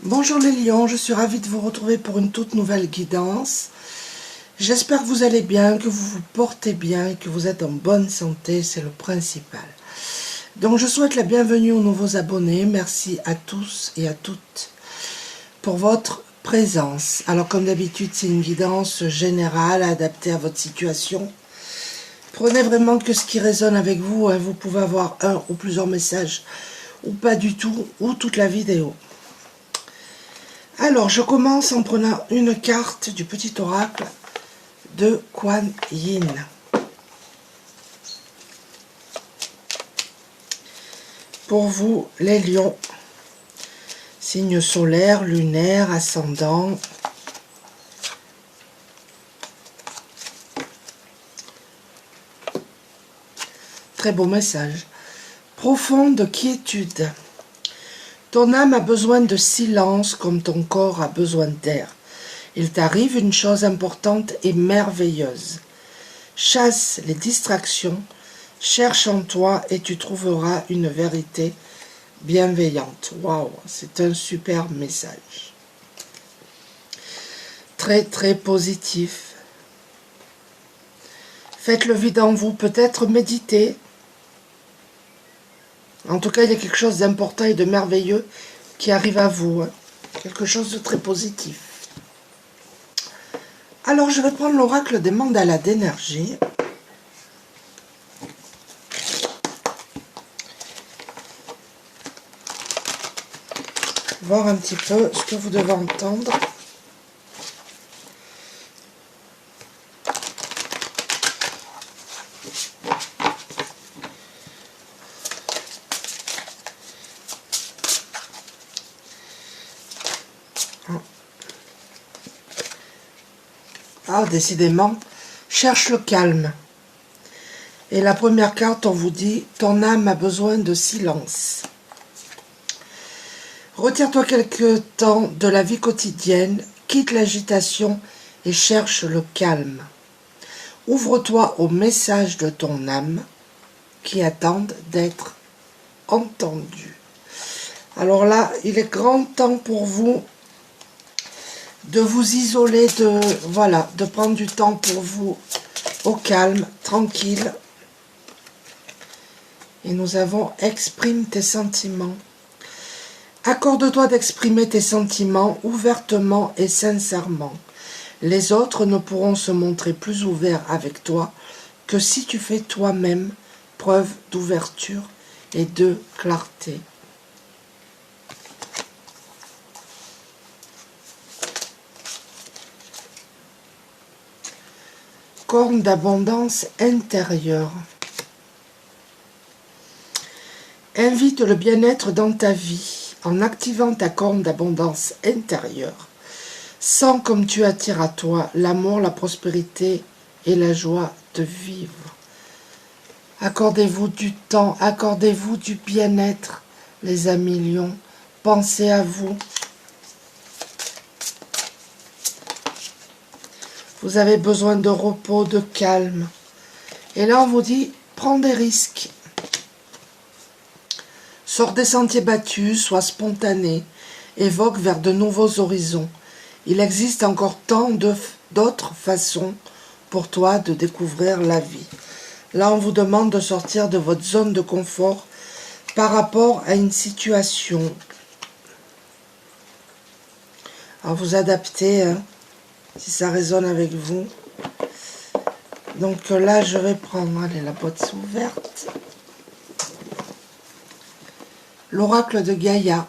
Bonjour les lions, je suis ravie de vous retrouver pour une toute nouvelle guidance. J'espère que vous allez bien, que vous vous portez bien et que vous êtes en bonne santé, c'est le principal. Donc je souhaite la bienvenue aux nouveaux abonnés, merci à tous et à toutes pour votre présence. Alors comme d'habitude c'est une guidance générale adaptée à votre situation. Prenez vraiment que ce qui résonne avec vous, hein. Vous pouvez avoir un ou plusieurs messages ou pas du tout, ou toute la vidéo. Alors, je commence en prenant une carte du petit oracle de Kuan Yin. Pour vous, les lions, signe solaire, lunaire, ascendant. Très beau message. Profonde quiétude. Ton âme a besoin de silence comme ton corps a besoin d'air. Il t'arrive une chose importante et merveilleuse. Chasse les distractions, cherche en toi et tu trouveras une vérité bienveillante. Waouh, c'est un super message. Très très positif. Faites le vide en vous, peut-être méditer. En tout cas, il y a quelque chose d'important et de merveilleux qui arrive à vous. Hein. Quelque chose de très positif. Alors, je vais prendre l'oracle des mandalas d'énergie. Voir un petit peu ce que vous devez entendre. Ah, décidément, cherche le calme. Et la première carte, on vous dit, ton âme a besoin de silence. Retire-toi quelque temps de la vie quotidienne, quitte l'agitation et cherche le calme. Ouvre-toi au message de ton âme qui attendent d'être entendus. Alors là, il est grand temps pour vous de vous isoler, de prendre du temps pour vous au calme, tranquille. Et nous avons exprime tes sentiments. Accorde-toi d'exprimer tes sentiments ouvertement et sincèrement. Les autres ne pourront se montrer plus ouverts avec toi que si tu fais toi-même preuve d'ouverture et de clarté. Corne d'abondance intérieure. Invite le bien-être dans ta vie en activant ta corne d'abondance intérieure. Sens comme tu attires à toi l'amour, la prospérité et la joie de vivre. Accordez-vous du temps, accordez-vous du bien-être, les amis lions. Pensez à vous. Vous avez besoin de repos, de calme. Et là, on vous dit, prends des risques. Sors des sentiers battus, sois spontané, évoque vers de nouveaux horizons. Il existe encore tant d'autres façons pour toi de découvrir la vie. Là, on vous demande de sortir de votre zone de confort par rapport à une situation. Alors, vous adaptez, hein, si ça résonne avec vous. Donc là, je vais prendre, allez, la boîte est ouverte. L'oracle de Gaïa.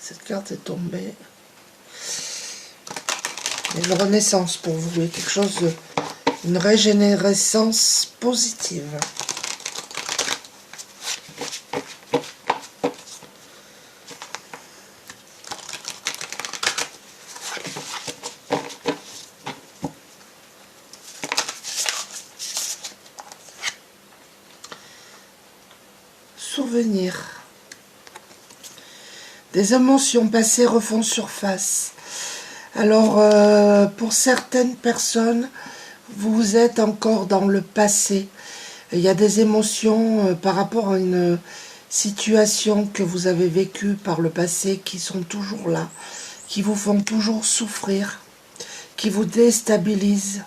Cette carte est tombée. Il y a une renaissance pour vous. Il y a quelque chose de... une régénérescence positive. Souvenirs. Des émotions passées refont surface. Alors, pour certaines personnes, vous êtes encore dans le passé. Il y a des émotions par rapport à une situation que vous avez vécue par le passé qui sont toujours là, qui vous font toujours souffrir, qui vous déstabilisent.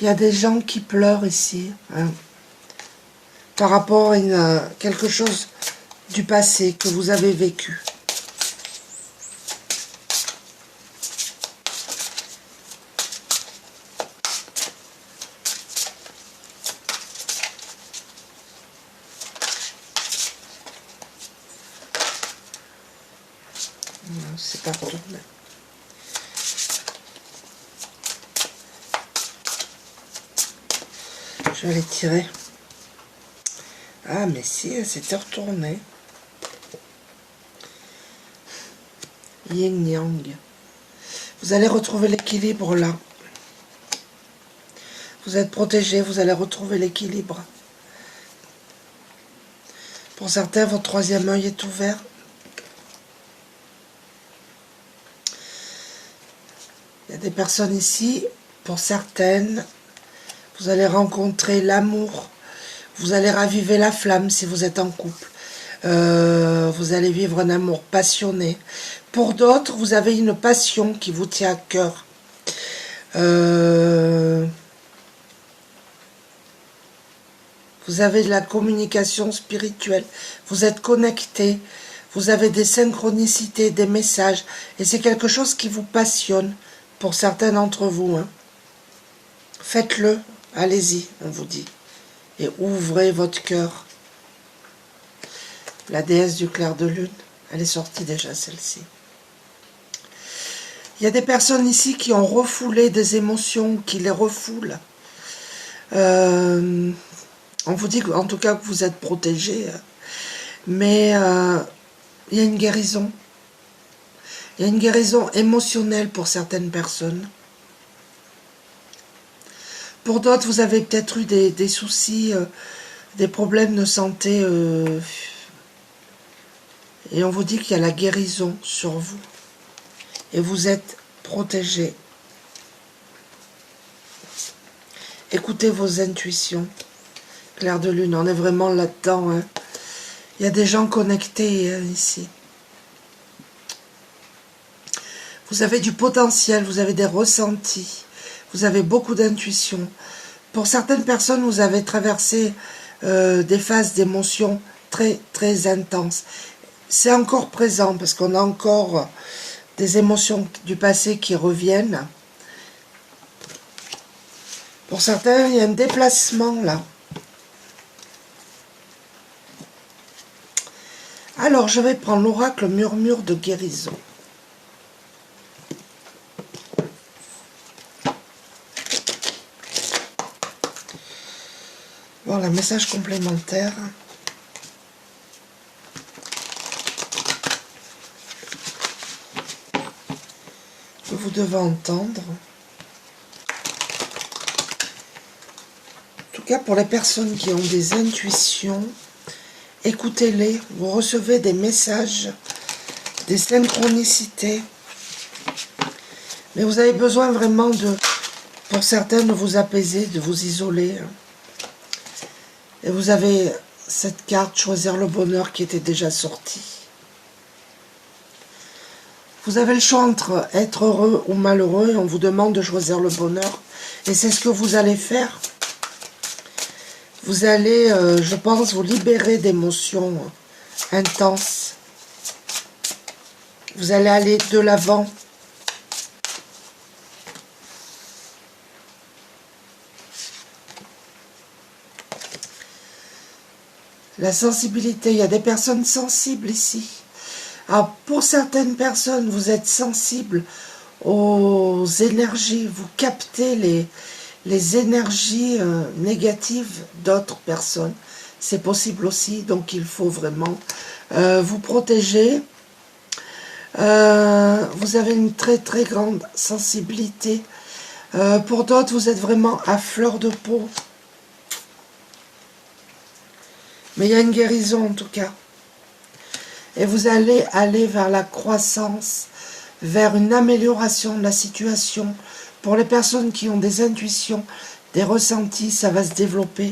Il y a des gens qui pleurent ici, hein, par rapport à quelque chose du passé que vous avez vécu. C'est pas retourné. Je vais les tirer. Ah, mais si, elle s'était retournée. Yin Yang. Vous allez retrouver l'équilibre là. Vous êtes protégé, vous allez retrouver l'équilibre. Pour certains, votre troisième œil est ouvert. Il y a des personnes ici, pour certaines, vous allez rencontrer l'amour. Vous allez raviver la flamme si vous êtes en couple. Vous allez vivre un amour passionné. Pour d'autres, vous avez une passion qui vous tient à cœur. Vous avez de la communication spirituelle. Vous êtes connecté. Vous avez des synchronicités, des messages. Et c'est quelque chose qui vous passionne pour certains d'entre vous. Hein. Faites-le. Allez-y, on vous dit. Et ouvrez votre cœur. La déesse du clair de lune, elle est sortie déjà celle-ci. Il y a des personnes ici qui ont refoulé des émotions, qui les refoulent. On vous dit en tout cas que vous êtes protégés, mais il y a une guérison. Il y a une guérison émotionnelle pour certaines personnes. Pour d'autres, vous avez peut-être eu des soucis, des problèmes de santé, et on vous dit qu'il y a la guérison sur vous. Et vous êtes protégés. Écoutez vos intuitions. Clair de lune, on est vraiment là-dedans. Hein. Il y a des gens connectés ici. Vous avez du potentiel, vous avez des ressentis. Vous avez beaucoup d'intuition. Pour certaines personnes, vous avez traversé des phases d'émotions très, très intenses. C'est encore présent parce qu'on a encore des émotions du passé qui reviennent. Pour certains, il y a un déplacement là. Alors, je vais prendre l'oracle murmure de guérison. Voilà, message complémentaire. Que vous devez entendre. En tout cas, pour les personnes qui ont des intuitions, écoutez-les. Vous recevez des messages, des synchronicités. Mais vous avez besoin vraiment pour certains, de vous apaiser, de vous isoler. Et vous avez cette carte, choisir le bonheur, qui était déjà sortie. Vous avez le choix entre être heureux ou malheureux, et on vous demande de choisir le bonheur. Et c'est ce que vous allez faire. Vous allez, je pense, vous libérer d'émotions intenses. Vous allez aller de l'avant. La sensibilité, il y a des personnes sensibles ici. Alors, pour certaines personnes, vous êtes sensible aux énergies, vous captez les énergies négatives d'autres personnes. C'est possible aussi, donc il faut vraiment vous protéger. Vous avez une très très grande sensibilité. Pour d'autres, vous êtes vraiment à fleur de peau. Mais il y a une guérison en tout cas. Et vous allez aller vers la croissance, vers une amélioration de la situation. Pour les personnes qui ont des intuitions, des ressentis, ça va se développer.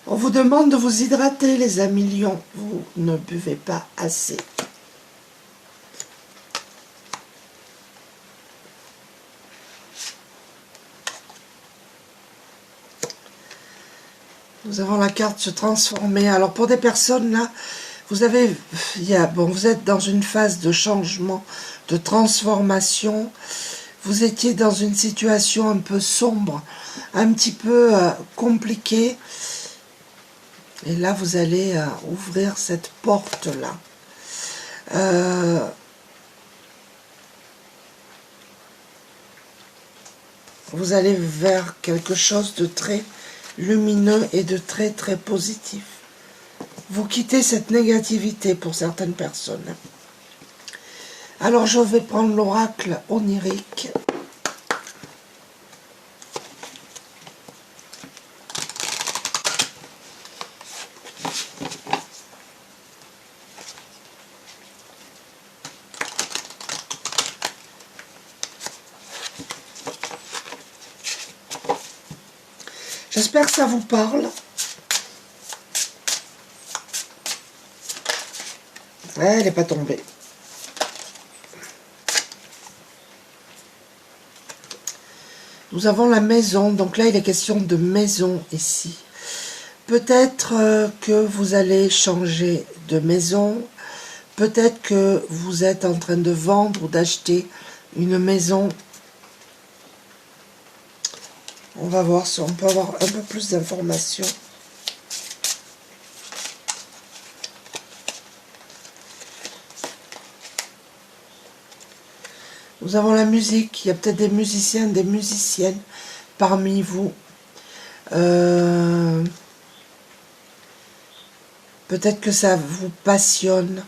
On vous demande de vous hydrater, les amis lions. Vous ne buvez pas assez. Nous avons la carte se transformer. Alors pour des personnes là, vous avez, vous êtes dans une phase de changement, de transformation. Vous étiez dans une situation un peu sombre, un petit peu compliquée. Et là, vous allez ouvrir cette porte-là. Vous allez vers quelque chose de très lumineux et de très très positif. Vous quittez cette négativité pour certaines personnes. Alors, je vais prendre l'oracle onirique. J'espère que ça vous parle. Ouais, elle n'est pas tombée. Nous avons la maison. Donc là, il est question de maison ici. Peut-être que vous allez changer de maison. Peut-être que vous êtes en train de vendre ou d'acheter une maison. On va voir si on peut avoir un peu plus d'informations. Nous avons la musique. Il y a peut-être des musiciens, des musiciennes parmi vous. Peut-être que ça vous passionne.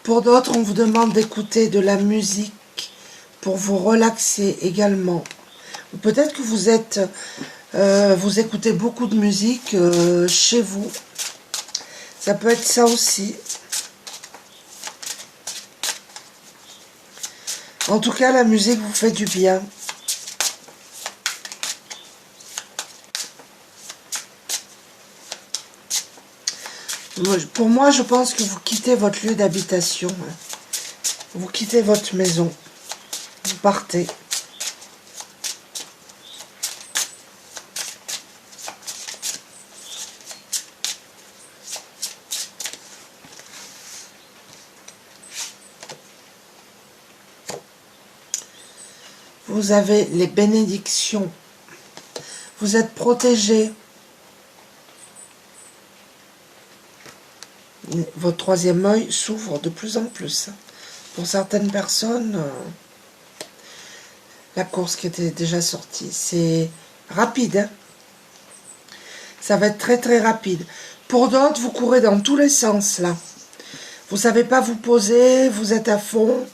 Pour d'autres, on vous demande d'écouter de la musique pour vous relaxer également. Peut-être que vous êtes, vous écoutez beaucoup de musique chez vous. Ça peut être ça aussi. En tout cas, la musique vous fait du bien. Pour moi, je pense que vous quittez votre lieu d'habitation. Vous quittez votre maison. Vous partez. Vous avez les bénédictions. Vous êtes protégés. Votre troisième œil s'ouvre de plus en plus. Pour certaines personnes, la course qui était déjà sortie, c'est rapide. Hein, ça va être très très rapide. Pour d'autres, vous courez dans tous les sens là. Vous ne savez pas vous poser, vous êtes à fond.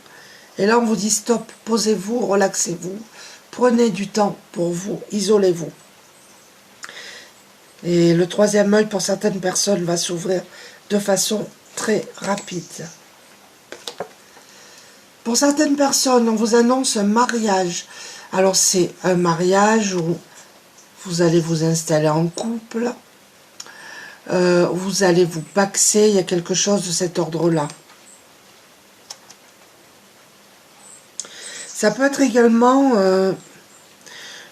Et là, on vous dit stop, posez-vous, relaxez-vous. Prenez du temps pour vous, isolez-vous. Et le troisième œil, pour certaines personnes, va s'ouvrir de façon très rapide. Pour certaines personnes, on vous annonce un mariage. Alors, c'est un mariage où vous allez vous installer en couple. Vous allez vous paxer, il y a quelque chose de cet ordre-là. Ça peut être également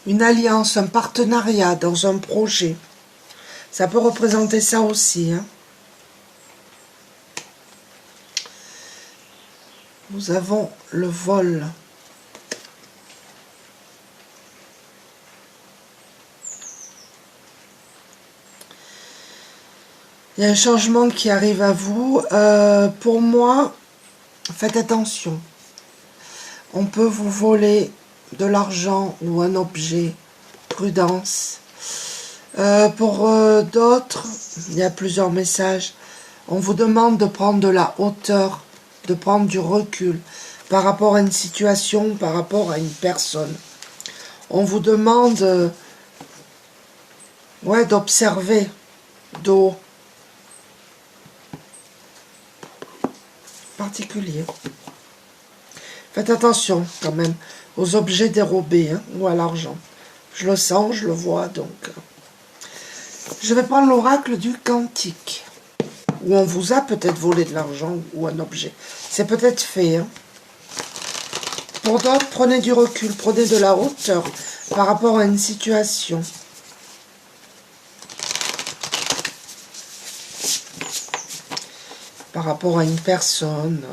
une alliance, un partenariat dans un projet. Ça peut représenter ça aussi. Hein. Nous avons le vol. Il y a un changement qui arrive à vous. Pour moi, faites attention. On peut vous voler de l'argent ou un objet. Prudence. Pour d'autres, il y a plusieurs messages. On vous demande de prendre de la hauteur, de prendre du recul par rapport à une situation, par rapport à une personne. On vous demande d'observer d'eau. particulier. Faites attention quand même aux objets dérobés hein, ou à l'argent. Je le sens, je le vois, donc... Je vais prendre l'oracle du Cantique, où on vous a peut-être volé de l'argent ou un objet. C'est peut-être fait. Hein. Pour d'autres, prenez du recul, prenez de la hauteur par rapport à une situation. Par rapport à une personne.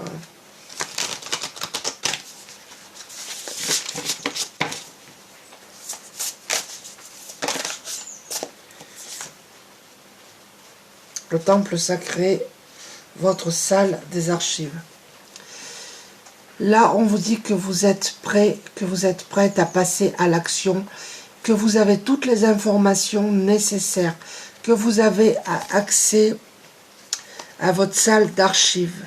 Le temple sacré, votre salle des archives. Là, on vous dit que vous êtes prêt, que vous êtes prête à passer à l'action, que vous avez toutes les informations nécessaires, que vous avez accès à votre salle d'archives.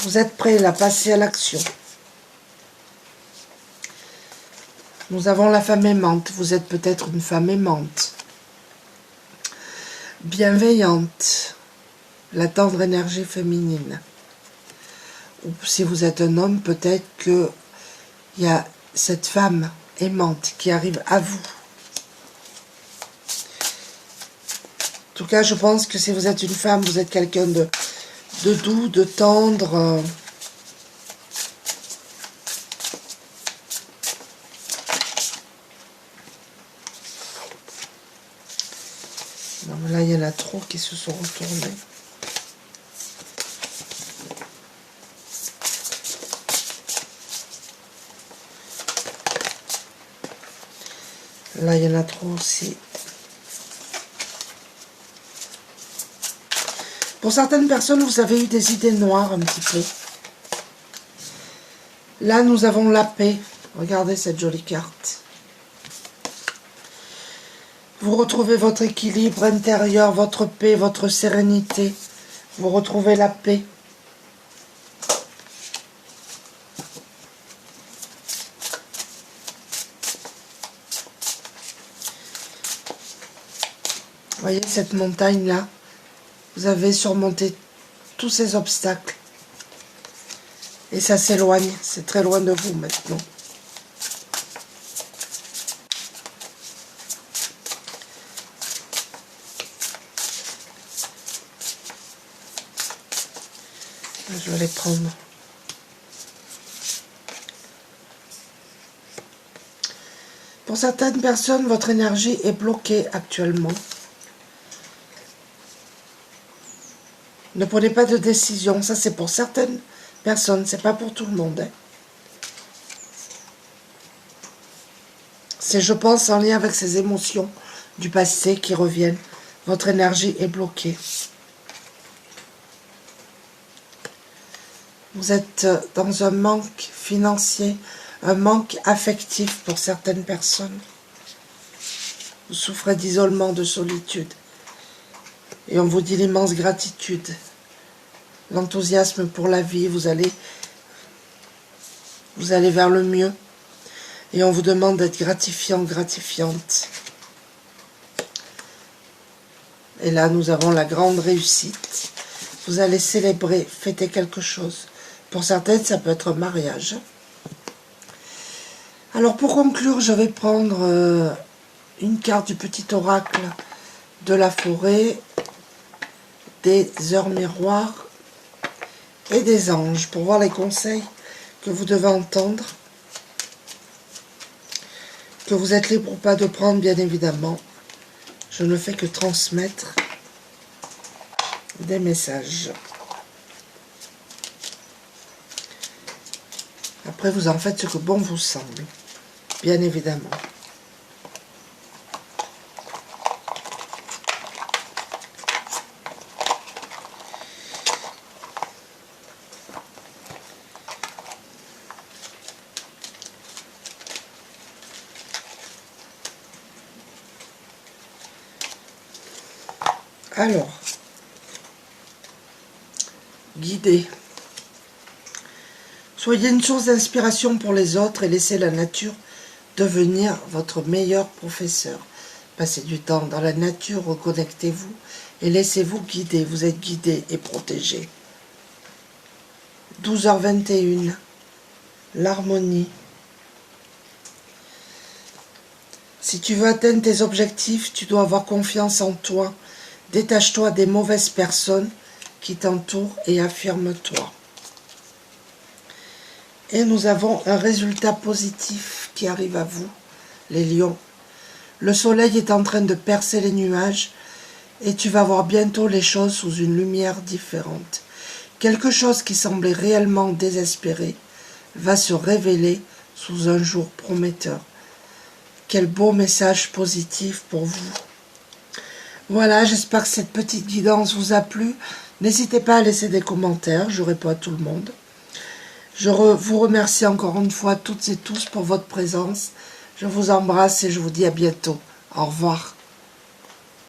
Vous êtes prêt à passer à l'action. Nous avons la femme aimante. Vous êtes peut-être une femme aimante. Bienveillante. La tendre énergie féminine. Ou si vous êtes un homme, peut-être qu'il y a cette femme aimante qui arrive à vous. En tout cas, je pense que si vous êtes une femme, vous êtes quelqu'un de doux, de tendre. Non, mais là, il y en a trop qui se sont retournés. Là, il y en a trop aussi. Pour certaines personnes, vous avez eu des idées noires un petit peu. Là, nous avons la paix. Regardez cette jolie carte. Vous retrouvez votre équilibre intérieur, votre paix, votre sérénité. Vous retrouvez la paix. Voyez cette montagne-là? Vous avez surmonté tous ces obstacles. Et ça s'éloigne. C'est très loin de vous maintenant. Je vais les prendre. Pour certaines personnes, votre énergie est bloquée actuellement. Ne prenez pas de décision. Ça, c'est pour certaines personnes. C'est pas pour tout le monde. Hein. C'est, je pense, en lien avec ces émotions du passé qui reviennent. Votre énergie est bloquée. Vous êtes dans un manque financier, un manque affectif pour certaines personnes. Vous souffrez d'isolement, de solitude. Et on vous dit l'immense gratitude, l'enthousiasme pour la vie, vous allez vers le mieux. Et on vous demande d'être gratifiant, gratifiante. Et là, nous avons la grande réussite. Vous allez célébrer, fêter quelque chose. Pour certaines, ça peut être un mariage. Alors, pour conclure, je vais prendre une carte du petit oracle de la forêt, des heures miroirs et des anges pour voir les conseils que vous devez entendre, que vous êtes libre ou pas de prendre, bien évidemment. Je ne fais que transmettre des messages. Après, vous en faites ce que bon vous semble, bien évidemment. Alors, guidez. Soyez une source d'inspiration pour les autres et laissez la nature devenir votre meilleur professeur. Passez du temps dans la nature, reconnectez-vous et laissez-vous guider. Vous êtes guidé et protégé. 12h21, l'harmonie. Si tu veux atteindre tes objectifs, tu dois avoir confiance en toi. Détache-toi des mauvaises personnes qui t'entourent et affirme-toi. Et nous avons un résultat positif qui arrive à vous, les lions. Le soleil est en train de percer les nuages et tu vas voir bientôt les choses sous une lumière différente. Quelque chose qui semblait réellement désespéré va se révéler sous un jour prometteur. Quel beau message positif pour vous. Voilà, j'espère que cette petite guidance vous a plu. N'hésitez pas à laisser des commentaires, je réponds à tout le monde. Je vous remercie encore une fois toutes et tous pour votre présence. Je vous embrasse et je vous dis à bientôt. Au revoir.